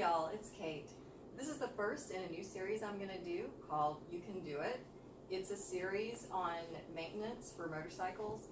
y'all, it's Kate. This is the first in a new series I'm going to do called You Can Do It. It's a series on maintenance for motorcycles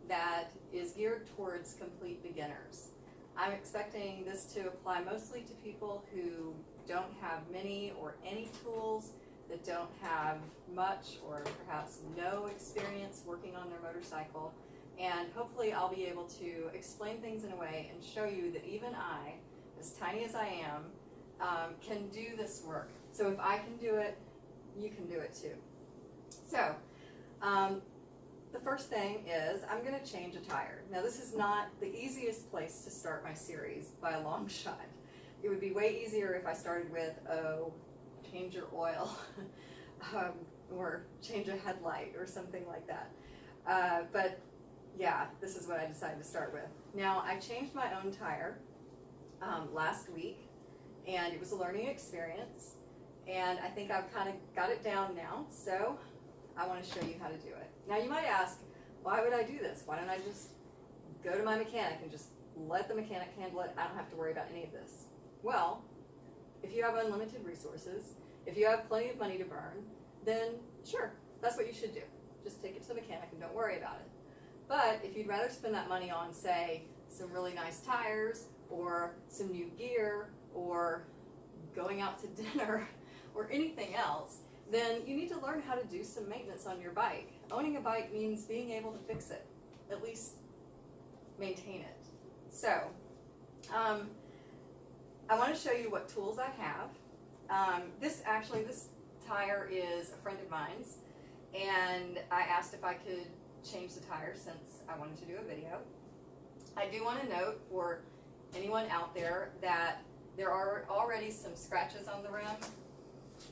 that is geared towards complete beginners. I'm expecting this to apply mostly to people who don't have many or any tools, that don't have much or perhaps no experience working on their motorcycle, and hopefully I'll be able to explain things in a way and show you that even I, as tiny as I am, can do this work. So if I can do it, you can do it too. So the first thing is I'm going to change a tire. Now this is not the easiest place to start my series by a long shot. It would be way easier if I started with, change your oil or change a headlight or something like that. But yeah, this is what I decided to start with. Now I changed my own tire last week, and it was a learning experience, and I think I've kind of got it down now, so I want to show you how to do it. Now you might ask, why would I do this? Why don't I just go to my mechanic and just let the mechanic handle it? I don't have to worry about any of this. Well, if you have unlimited resources, if you have plenty of money to burn, then sure, that's what you should do. Just take it to the mechanic and don't worry about it. But if you'd rather spend that money on, say, some really nice tires, or some new gear, or going out to dinner, or anything else, then you need to learn how to do some maintenance on your bike. Owning a bike means being able to fix it, at least maintain it. So, I want to show you what tools I have. This tire is a friend of mine's, and I asked if I could change the tire since I wanted to do a video. I do want to note for anyone out there that there are already some scratches on the rim.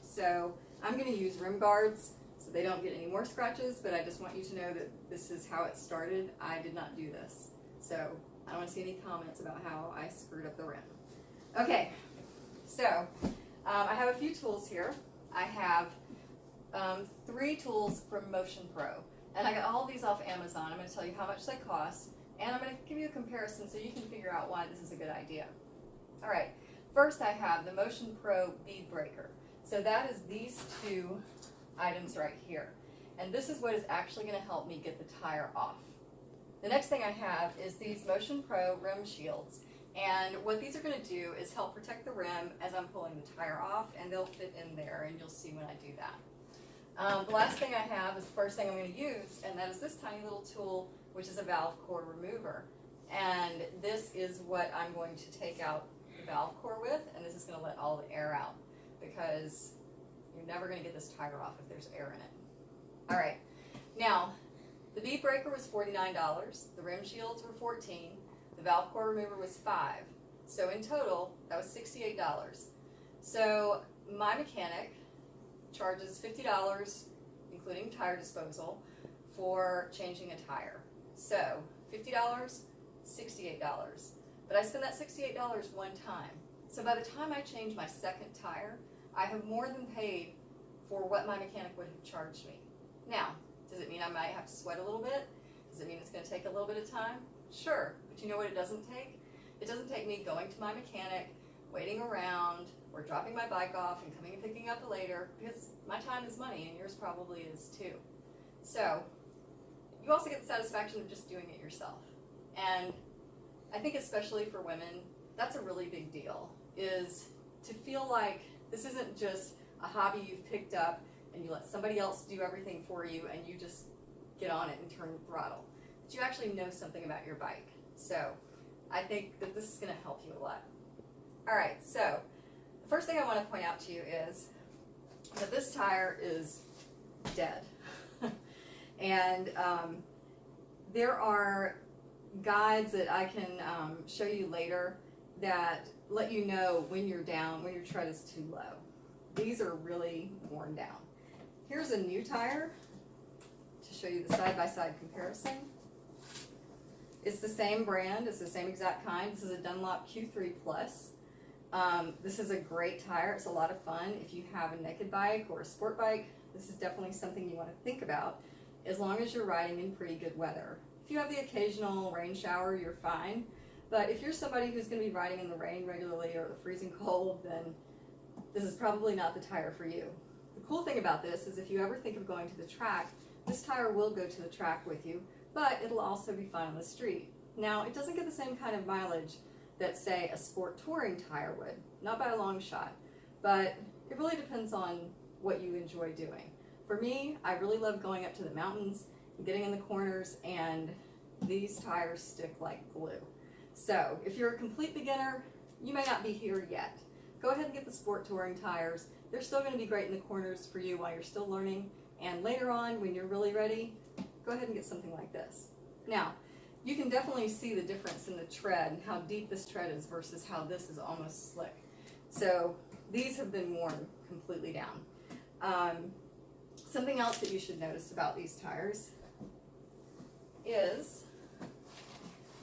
So I'm going to use rim guards so they don't get any more scratches, but I just want you to know that this is how it started. I did not do this. So I don't want to see any comments about how I screwed up the rim. Okay, so I have a few tools here. I have 3 tools from Motion Pro, and I got all these off Amazon. I'm going to tell you how much they cost, and I'm going to give you a comparison so you can figure out why this is a good idea. All right, first I have the Motion Pro bead breaker. So that is these 2 items right here, and this is what is actually going to help me get the tire off. The next thing I have is these Motion Pro rim shields. And what these are going to do is help protect the rim as I'm pulling the tire off, and they'll fit in there, and you'll see when I do that. The last thing I have is the first thing I'm going to use, and that is this tiny little tool, which is a valve core remover. And this is what I'm going to take out the valve core with, and this is going to let all the air out, because you're never going to get this tire off if there's air in it. All right, now the bead breaker was $49, the rim shields were $14. The valve core remover was $5. So in total, that was $68. So my mechanic charges $50, including tire disposal, for changing a tire. So $50, $68. But I spend that $68 one time. So by the time I change my second tire, I have more than paid for what my mechanic would have charged me. Now, does it mean I might have to sweat a little bit? Does it mean it's going to take a little bit of time? Sure, but you know what it doesn't take? It doesn't take me going to my mechanic, waiting around, or dropping my bike off and coming and picking up later, because my time is money, and yours probably is too. So, you also get the satisfaction of just doing it yourself. And I think especially for women, that's a really big deal, is to feel like this isn't just a hobby you've picked up and you let somebody else do everything for you and you just get on it and turn the throttle. But you actually know something about your bike. So I think that this is going to help you a lot. All right, so the first thing I want to point out to you is that this tire is dead. And there are guides that I can show you later that let you know when you're down, when your tread is too low. These are really worn down. Here's a new tire to show you the side-by-side comparison. It's the same brand, it's the same exact kind. This is a Dunlop Q3 Plus. This is a great tire, it's a lot of fun. If you have a naked bike or a sport bike, this is definitely something you want to think about, as long as you're riding in pretty good weather. If you have the occasional rain shower, you're fine. But if you're somebody who's going to be riding in the rain regularly or the freezing cold, then this is probably not the tire for you. The cool thing about this is if you ever think of going to the track, this tire will go to the track with you, but it'll also be fine on the street. Now, it doesn't get the same kind of mileage that, say, a sport touring tire would, not by a long shot, but it really depends on what you enjoy doing. For me, I really love going up to the mountains, getting in the corners, and these tires stick like glue. So if you're a complete beginner, you may not be here yet. Go ahead and get the sport touring tires. They're still going to be great in the corners for you while you're still learning, and later on, when you're really ready, go ahead and get something like this. Now, you can definitely see the difference in the tread and how deep this tread is versus how this is almost slick. So these have been worn completely down. Something else that you should notice about these tires is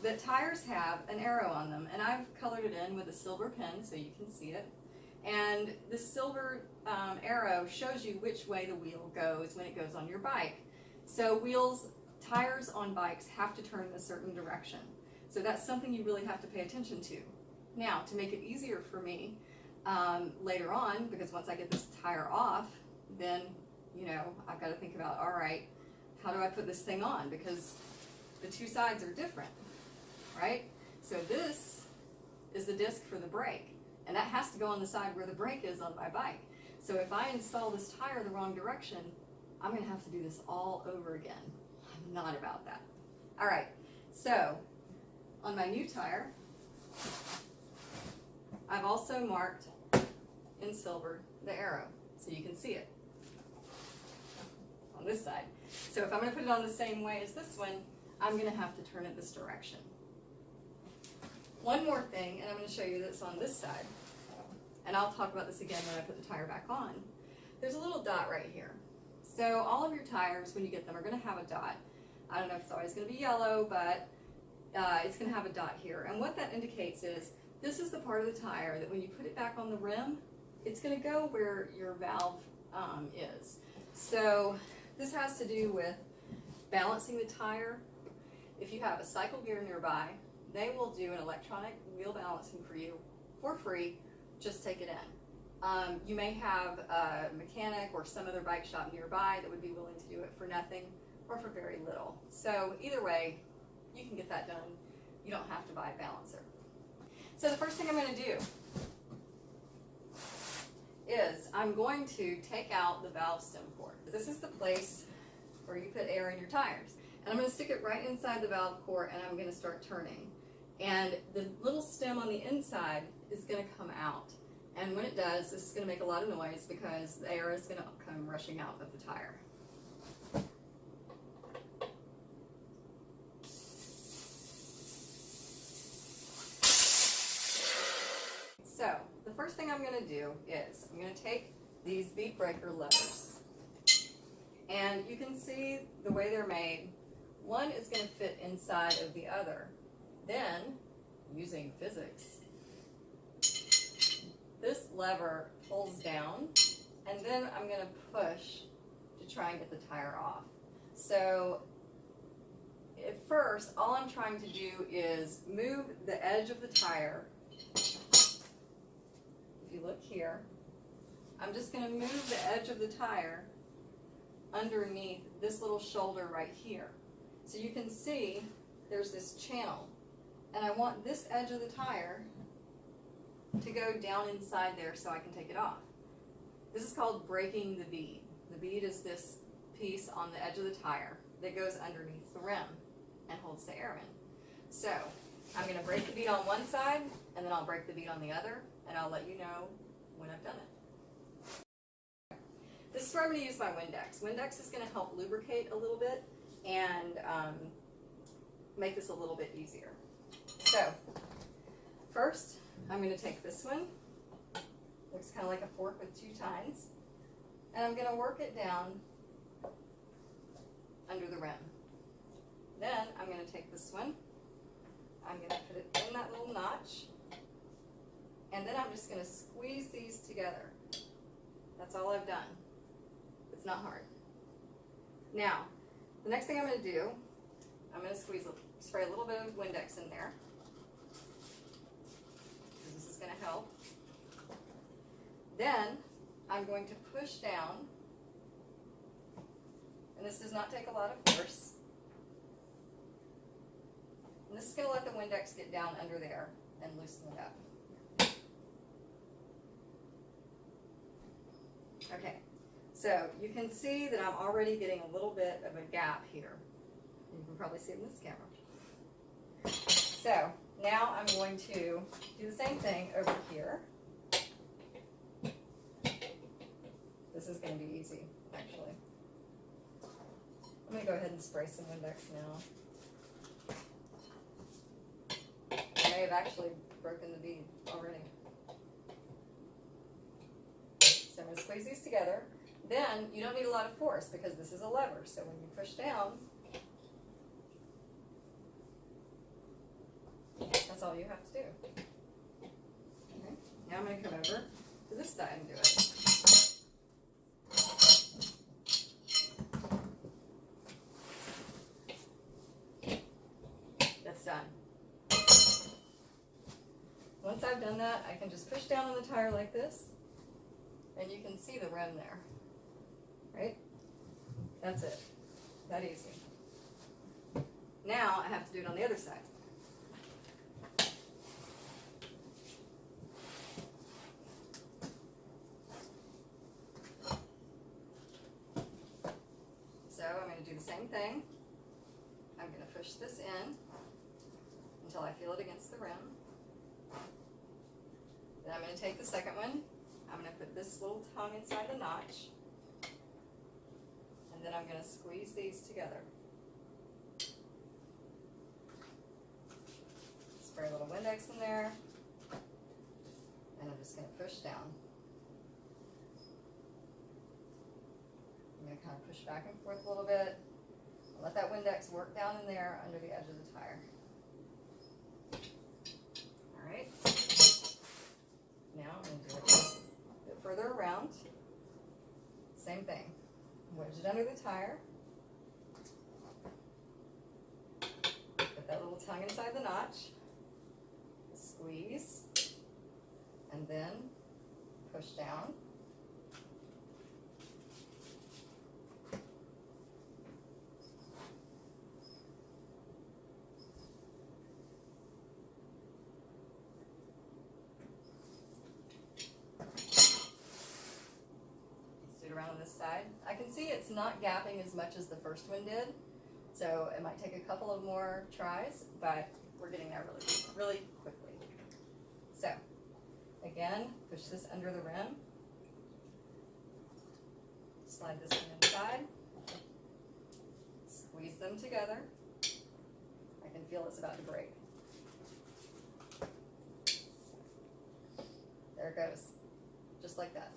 that tires have an arrow on them, and I've colored it in with a silver pen so you can see it. And the silver arrow shows you which way the wheel goes when it goes on your bike. So tires on bikes have to turn in a certain direction. So that's something you really have to pay attention to. Now, to make it easier for me later on, because once I get this tire off, then, you know, I've got to think about, all right, how do I put this thing on? Because the two sides are different, right? So this is the disc for the brake, and that has to go on the side where the brake is on my bike. So if I install this tire the wrong direction, I'm going to have to do this all over again. I'm not about that. All right, so on my new tire, I've also marked in silver the arrow so you can see it on this side. So if I'm going to put it on the same way as this one, I'm going to have to turn it this direction. One more thing, and I'm going to show you this on this side, and I'll talk about this again when I put the tire back on. There's a little dot right here. So all of your tires, when you get them, are going to have a dot. I don't know if it's always going to be yellow, but it's going to have a dot here. And what that indicates is this is the part of the tire that when you put it back on the rim, it's going to go where your valve is. So this has to do with balancing the tire. If you have a Cycle Gear nearby, they will do an electronic wheel balancing for you for free. Just take it in. You may have a mechanic or some other bike shop nearby that would be willing to do it for nothing or for very little. So either way, you can get that done. You don't have to buy a balancer. So the first thing I'm going to do is I'm going to take out the valve stem core. This is the place where you put air in your tires. And I'm going to stick it right inside the valve core, and I'm going to start turning. And the little stem on the inside is going to come out. And when it does, this is going to make a lot of noise because the air is going to come rushing out of the tire. So the first thing I'm going to do is I'm going to take these bead breaker levers. And you can see the way they're made. One is going to fit inside of the other. Then, using physics, this lever pulls down, and then I'm going to push to try and get the tire off. So at first, all I'm trying to do is move the edge of the tire. If you look here, I'm just going to move the edge of the tire underneath this little shoulder right here. So you can see there's this channel, and I want this edge of the tire to go down inside there so I can take it off. This is called breaking the bead. The bead is this piece on the edge of the tire that goes underneath the rim and holds the air in. So I'm going to break the bead on one side, and then I'll break the bead on the other, and I'll let you know when I've done it. This is where I'm going to use my Windex. Windex is going to help lubricate a little bit and make this a little bit easier. So first, I'm going to take this one. Looks kind of like a fork with two tines. And I'm going to work it down under the rim. Then I'm going to take this one. I'm going to put it in that little notch. And then I'm just going to squeeze these together. That's all I've done. It's not hard. Now, the next thing I'm going to do, I'm going to spray a little bit of Windex in there. is going to help. Then I'm going to push down, and this does not take a lot of force. And this is going to let the Windex get down under there and loosen it up. Okay, so you can see that I'm already getting a little bit of a gap here. You can probably see it in this camera. So now I'm going to do the same thing over here. This is going to be easy, actually. I'm going to go ahead and spray some Windex now. I may have actually broken the bead already. So I'm going to squeeze these together. Then you don't need a lot of force because this is a lever. So when you push down, that's all you have to do. Okay. Now I'm going to come over to this side and do it. That's done. Once I've done that, I can just push down on the tire like this, and you can see the rim there, right? That's it. That easy. Now I have to do it on the other side. So I'm going to do the same thing. I'm going to push this in until I feel it against the rim. Then I'm going to take the second one. I'm going to put this little tongue inside the notch. And then I'm going to squeeze these together. Spray a little Windex in there. And I'm just going to push down. I'm going to kind of push back and forth a little bit. Let that Windex work down in there under the edge of the tire. All right. Now I'm going to do it a bit further around. Same thing. Wedge it under the tire. Put that little tongue inside the notch. Squeeze. And then push down. Around on this side. I can see it's not gapping as much as the first one did, so it might take a couple of more tries, but we're getting there really quickly. So again, push this under the rim, slide this one inside, squeeze them together. I can feel it's about to break. There it goes, just like that.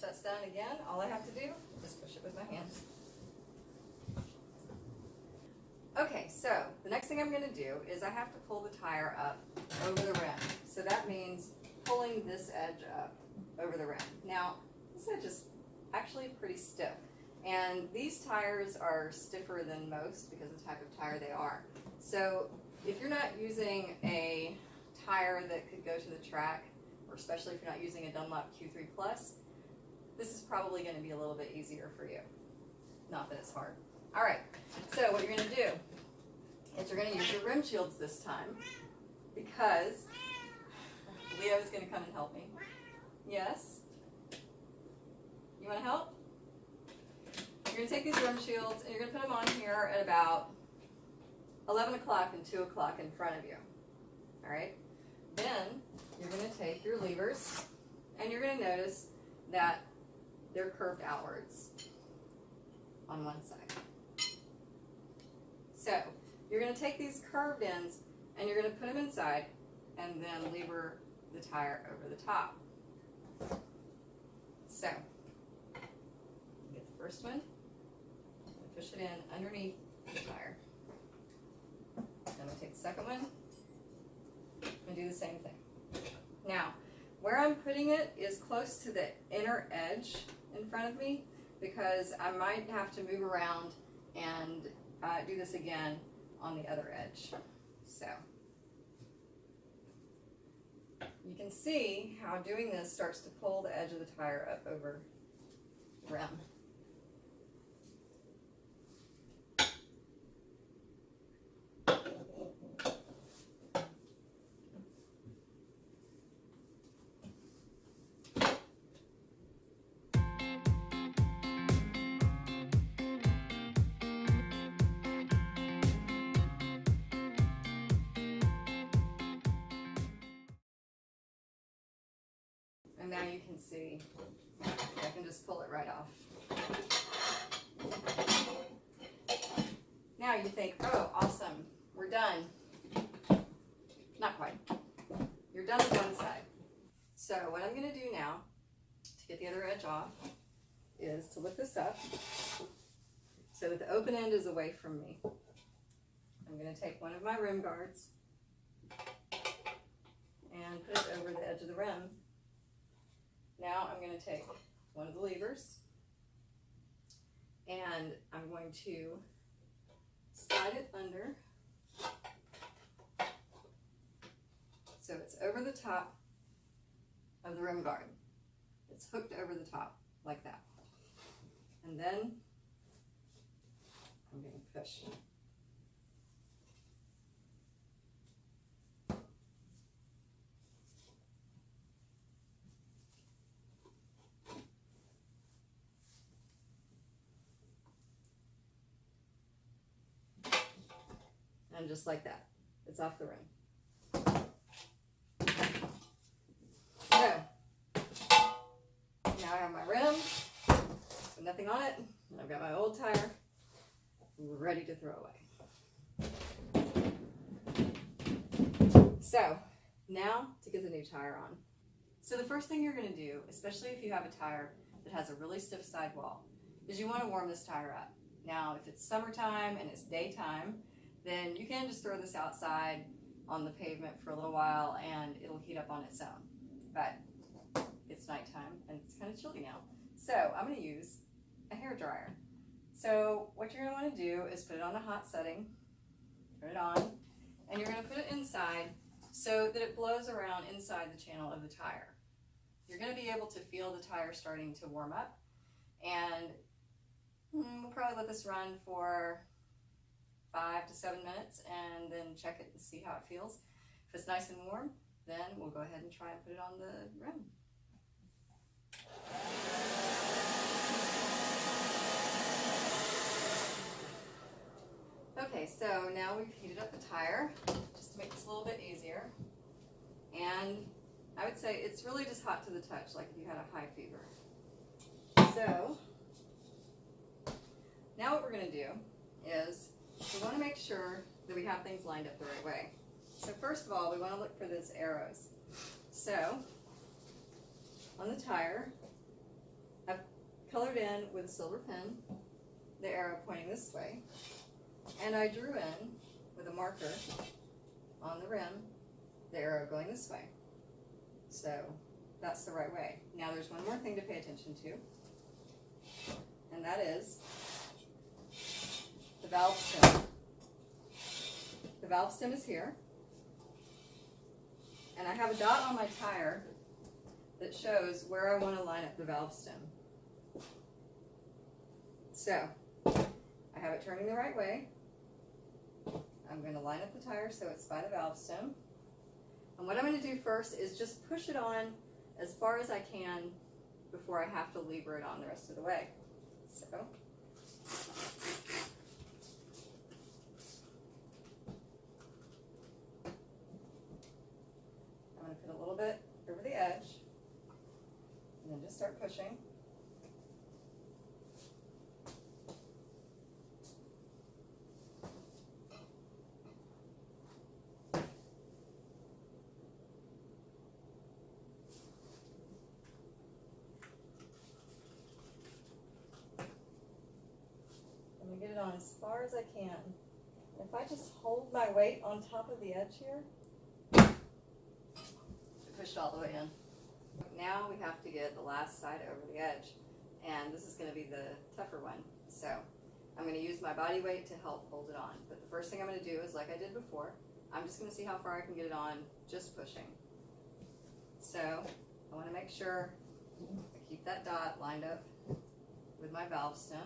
That's done again, all I have to do is push it with my hands. Okay, so the next thing I'm going to do is I have to pull the tire up over the rim. So that means pulling this edge up over the rim. Now, this edge is actually pretty stiff. And these tires are stiffer than most because of the type of tire they are. So if you're not using a tire that could go to the track, or especially if you're not using a Dunlop Q3 Plus, this is probably going to be a little bit easier for you. Not that it's hard. All right, so what you're going to do is you're going to use your rim shields this time because Leo's going to come and help me. Yes? You want to help? You're going to take these rim shields and you're going to put them on here at about 11 o'clock and 2 o'clock in front of you. All right? Then you're going to take your levers and you're going to notice that they're curved outwards on one side. So you're going to take these curved ends and you're going to put them inside and then lever the tire over the top. So you get the first one, push it in underneath the tire. I'm going to take the second one and do the same thing. Now, where I'm putting it is close to the inner edge in front of me because I might have to move around and do this again on the other edge. So you can see how doing this starts to pull the edge of the tire up over the rim. And now you can see, I can just pull it right off. Now you think, oh, awesome, we're done. Not quite. You're done with one side. So what I'm going to do now, to get the other edge off, is to lift this up so that the open end is away from me. I'm going to take one of my rim guards and put it over the edge of the rim. Now I'm going to take one of the levers and I'm going to slide it under so it's over the top of the rim guard. It's hooked over the top like that. And then I'm going to push. And just like that, it's off the rim. So, now I have my rim, with nothing on it, and I've got my old tire ready to throw away. So, now to get the new tire on. So the first thing you're going to do, especially if you have a tire that has a really stiff sidewall, is you want to warm this tire up. Now, if it's summertime and it's daytime, then you can just throw this outside on the pavement for a little while and it'll heat up on its own. But it's nighttime and it's kind of chilly now. So I'm going to use a hair dryer. So what you're going to want to do is put it on a hot setting, turn it on, and you're going to put it inside so that it blows around inside the channel of the tire. You're going to be able to feel the tire starting to warm up, and we'll probably let this run for 5 to 7 minutes and then check it and see how it feels. If it's nice and warm, then we'll go ahead and try and put it on the rim. Okay, so now we've heated up the tire just to make this a little bit easier. And I would say it's really just hot to the touch, like if you had a high fever. So now what we're going to do is we want to make sure that we have things lined up the right way. So first of all, we want to look for those arrows. So on the tire, I've colored in with a silver pen the arrow pointing this way, and I drew in with a marker on the rim the arrow going this way. So that's the right way. Now there's one more thing to pay attention to, and that is the valve stem. The valve stem is here, and I have a dot on my tire that shows where I want to line up the valve stem. So I have it turning the right way. I'm going to line up the tire so it's by the valve stem. And what I'm going to do first is just push it on as far as I can before I have to lever it on the rest of the way. So I'm going to put a little bit over the edge and then just start pushing. Get it on as far as I can. If I just hold my weight on top of the edge here, push it all the way in. Now we have to get the last side over the edge, and this is going to be the tougher one. So I'm going to use my body weight to help hold it on. But the first thing I'm going to do is, like I did before, I'm just going to see how far I can get it on just pushing. So I want to make sure I keep that dot lined up with my valve stem.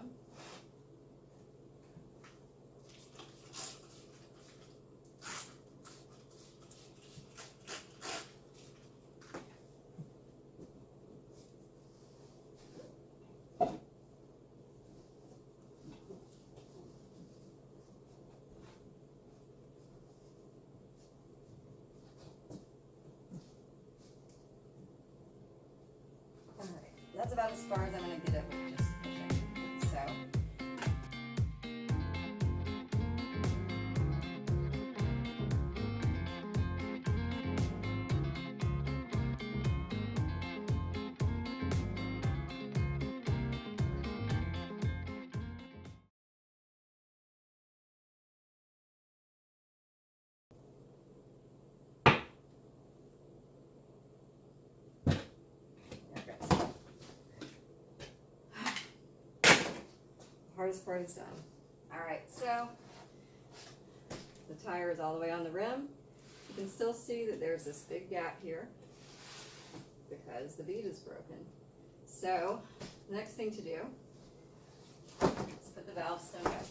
That's about as far as I'm going to get it with just pushing. So. Hardest part is done. Alright, so the tire is all the way on the rim. You can still see that there's this big gap here because the bead is broken. So the next thing to do is put the valve stem back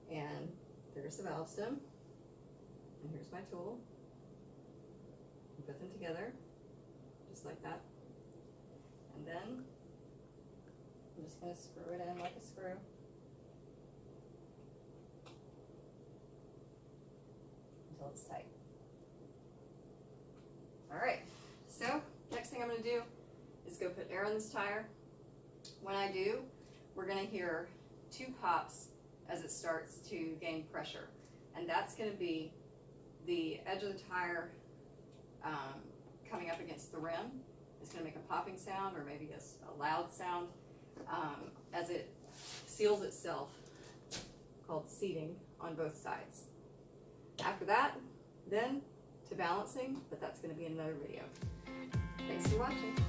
in. And there's the valve stem. And here's my tool. Put them together. Just like that. And then I'm just going to screw it in like a screw. Until it's tight. Alright, so next thing I'm going to do is go put air in this tire. When I do, we're going to hear 2 pops as it starts to gain pressure. And that's going to be the edge of the tire coming up against the rim. It's going to make a popping sound or maybe a loud sound as it seals itself, called seating, on both sides. After that, then to balancing, but that's going to be in another video. Thanks for watching.